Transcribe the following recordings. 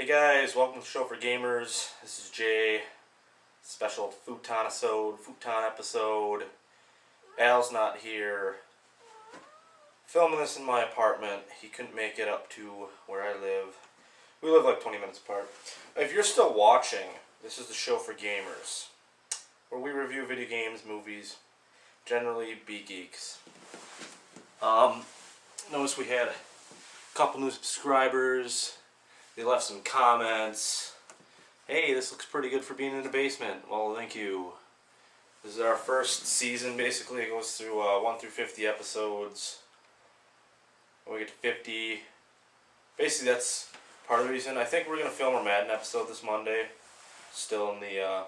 Hey guys, welcome to the show for gamers. This is Jay. Special futon episode. Al's not here. Filming this in my apartment. He couldn't make it up to where I live. We live like 20 minutes apart. If you're still watching, this is the show for gamers, where we review video games, movies, generally be geeks. Notice we had a couple new subscribers. They left some comments. Hey, this looks pretty good for being in the basement. Well, thank you. This is our first season, basically. It goes through 1 through 50 episodes. When we get to 50, basically that's part of the reason. I think we're going to film our Madden episode this Monday. Still in the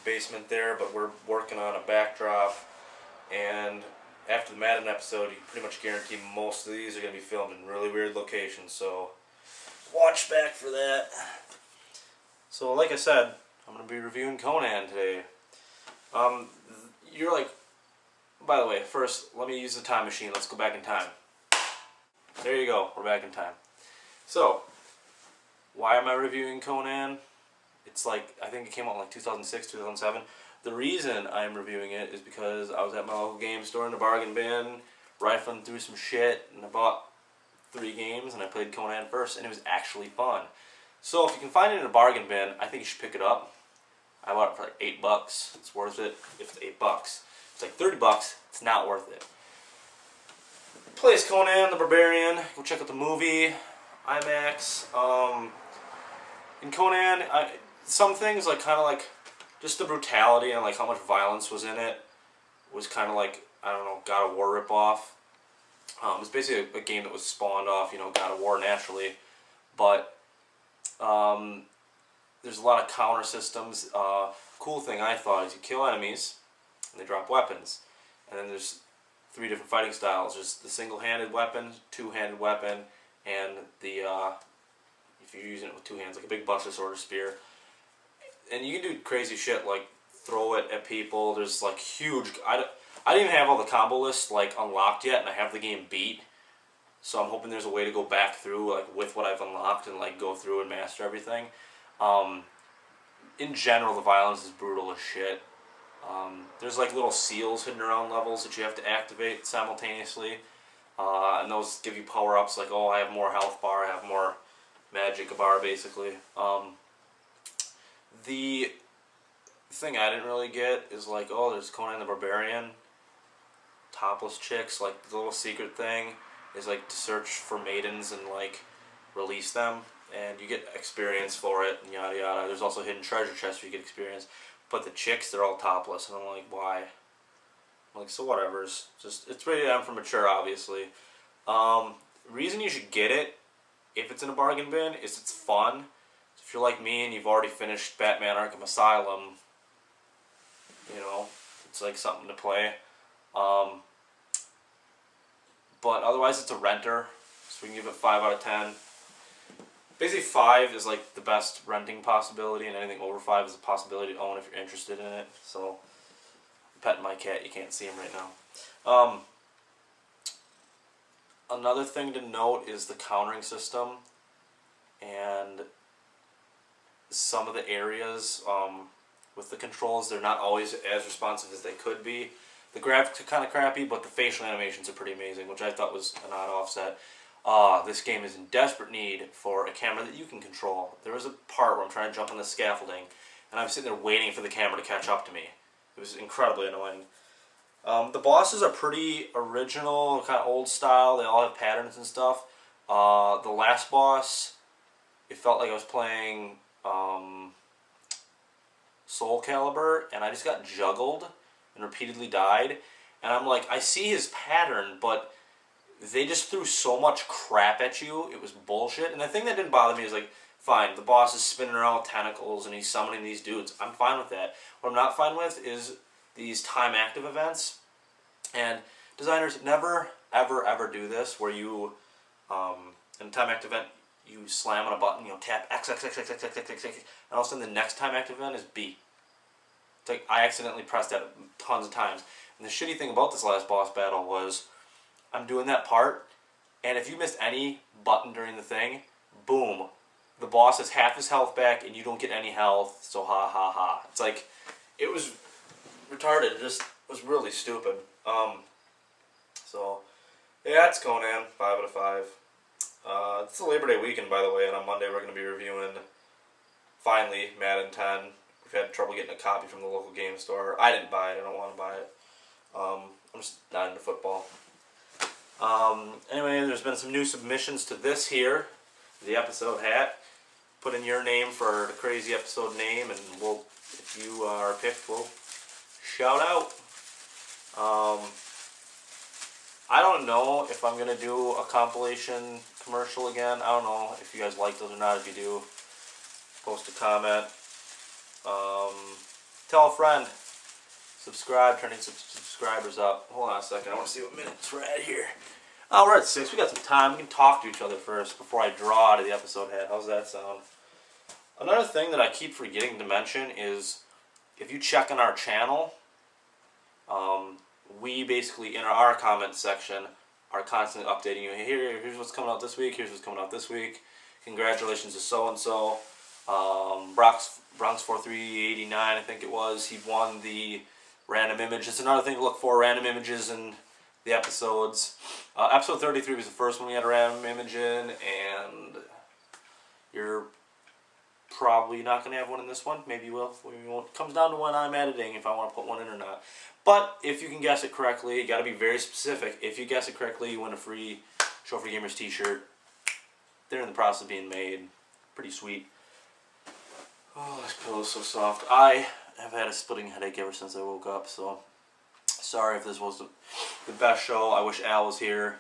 basement there, but we're working on a backdrop. And after the Madden episode, you can pretty much guarantee most of these are going to be filmed in really weird locations. So watch back for that. So like I said, I'm going to be reviewing Conan today. You're like, by the way, first let me use the time machine. Let's go back in time. There you go, we're back in time. So, why am I reviewing Conan? It's like, I think it came out in like 2006, 2007. The reason I'm reviewing it is because I was at my local game store in the bargain bin, rifling through some shit, and I bought 3 games, and I played Conan first, and it was actually fun. So if you can find it in a bargain bin, I think you should pick it up. I bought it for like $8. It's worth it if it's $8. If it's like $30, it's not worth it. Play as Conan the Barbarian. Go check out the movie, IMAX. In Conan, some things like kind of like just the brutality and like how much violence was in it was kind of like, I don't know, God of War ripoff. It's basically a game that was spawned off, you know, God of War naturally, but there's a lot of counter systems. Cool thing I thought is you kill enemies and they drop weapons, and then there's 3 different fighting styles. There's the single-handed weapon, two-handed weapon, and the if you're using it with 2 hands, like a big buster sword or spear. And you can do crazy shit like throw it at people. There's like huge. I didn't even have all the combo lists like unlocked yet, and I have the game beat. So I'm hoping there's a way to go back through like with what I've unlocked and like go through and master everything. In general, the violence is brutal as shit. There's like little seals hidden around levels that you have to activate simultaneously, and those give you power-ups like, oh, I have more health bar, I have more magic bar, basically. The thing I didn't really get is like, oh, there's Conan the Barbarian, topless chicks, like the little secret thing is like to search for maidens and like release them, and you get experience for it and yada yada. There's also hidden treasure chests where you get experience, but the chicks, they're all topless, and I'm like, why? I'm like, so whatever's just, it's rated M for mature, obviously. Reason you should get it if it's in a bargain bin is it's fun. If you're like me and you've already finished Batman Arkham Asylum, you know, it's like something to play. But otherwise it's a renter, so we can give it 5 out of 10. Basically 5 is like the best renting possibility, and anything over 5 is a possibility to own if you're interested in it. So, I'm petting my cat, you can't see him right now. Another thing to note is the countering system, and some of the areas with the controls, they're not always as responsive as they could be. The graphics are kind of crappy, but the facial animations are pretty amazing, which I thought was an odd offset. This game is in desperate need for a camera that you can control. There was a part where I'm trying to jump on the scaffolding, and I'm sitting there waiting for the camera to catch up to me. It was incredibly annoying. The bosses are pretty original, kind of old style. They all have patterns and stuff. The last boss, it felt like I was playing Soul Calibur, and I just got juggled and repeatedly died. And I'm like, I see his pattern, but they just threw so much crap at you, it was bullshit. And the thing that didn't bother me is like, fine, the boss is spinning around with tentacles and he's summoning these dudes. I'm fine with that. What I'm not fine with is these time active events. And designers never, ever, ever do this where you, in a time active event, you slam on a button, you know, tap X, X, X, X, X, X, X, X, X, and all of a sudden the next time active event is B. It's like, I accidentally pressed that tons of times. And the shitty thing about this last boss battle was, I'm doing that part, and if you missed any button during the thing, boom, the boss has half his health back and you don't get any health, so ha ha ha. It's like, it was retarded. It just was really stupid. So, yeah, it's Conan, 5 out of 5. It's the Labor Day weekend, by the way, and on Monday we're going to be reviewing, finally, Madden 10. We've had trouble getting a copy from the local game store. I didn't buy it. I don't want to buy it. I'm just not into football. Anyway, there's been some new submissions to this here, the episode hat. Put in your name for the crazy episode name, and we'll, if you are picked, we'll shout out. I don't know if I'm going to do a compilation commercial again. I don't know if you guys like those or not. If you do, post a comment. Tell a friend. Subscribe, turning subscribers up. Hold on a second. I want to see what minutes we're at here. Oh, we're at 6. We got some time. We can talk to each other first before I draw to the episode head. How's that sound? Another thing that I keep forgetting to mention is if you check on our channel, we basically, in our comment section, are constantly updating you. Here's what's coming out this week. Here's what's coming out this week. Congratulations to so-and-so. Bronx4389, I think it was. He won the random image. It's another thing to look for, random images in the episodes. Episode 33 was the first one we had a random image in, and you're probably not going to have one in this one. Maybe you will. It comes down to when I'm editing, if I want to put one in or not. But if you can guess it correctly, you got to be very specific. If you guess it correctly, you win a free Show for Gamers t-shirt. They're in the process of being made. Pretty sweet. Oh, this pillow's so soft. I have had a splitting headache ever since I woke up, so sorry if this was the best show. I wish Al was here.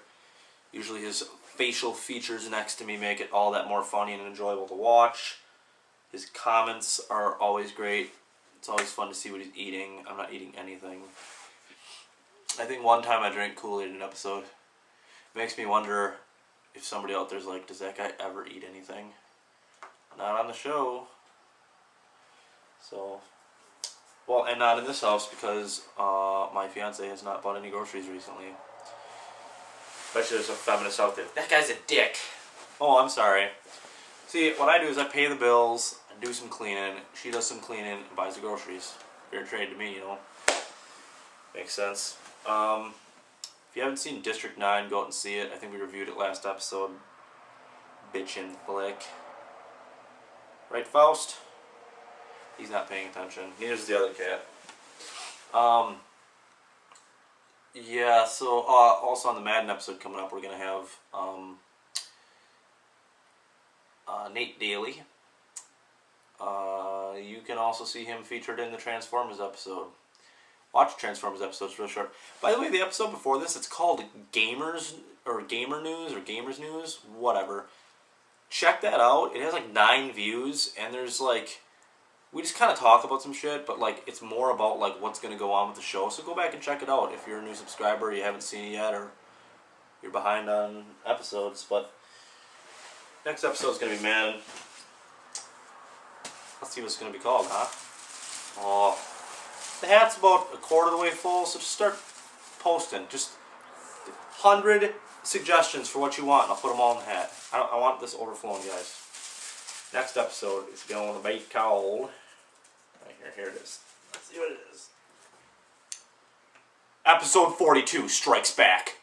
Usually his facial features next to me make it all that more funny and enjoyable to watch. His comments are always great. It's always fun to see what he's eating. I'm not eating anything. I think one time I drank Kool-Aid in an episode. It makes me wonder if somebody out there's like, does that guy ever eat anything? Not on the show. So, well, and not in this house because my fiance has not bought any groceries recently. Bet you there's a feminist out there. That guy's a dick. Oh, I'm sorry. See, what I do is I pay the bills, I do some cleaning, she does some cleaning, and buys the groceries. Fair trade to me, you know. Makes sense. If you haven't seen District 9, go out and see it. I think we reviewed it last episode. Bitchin' flick. Right, Faust? He's not paying attention. Neither's the other cat. Yeah, so also on the Madden episode coming up, we're going to have Nate Daly. You can also see him featured in the Transformers episode. Watch the Transformers episode, it's real short. By the way, the episode before this, it's called Gamers, or Gamer News, or Gamers News, whatever. Check that out. It has like 9 views, and there's like, we just kind of talk about some shit, but like it's more about like what's going to go on with the show. So go back and check it out if you're a new subscriber, you haven't seen it yet, or you're behind on episodes. But next episode is going to be Madden. Let's see what it's going to be called, huh? Oh, the hat's about a quarter of the way full, so just start posting. Just 100 suggestions for what you want, and I'll put them all in the hat. I want this overflowing, guys. Next episode is going to be called... Right here it is. Let's see what it is. Episode 42 Strikes Back.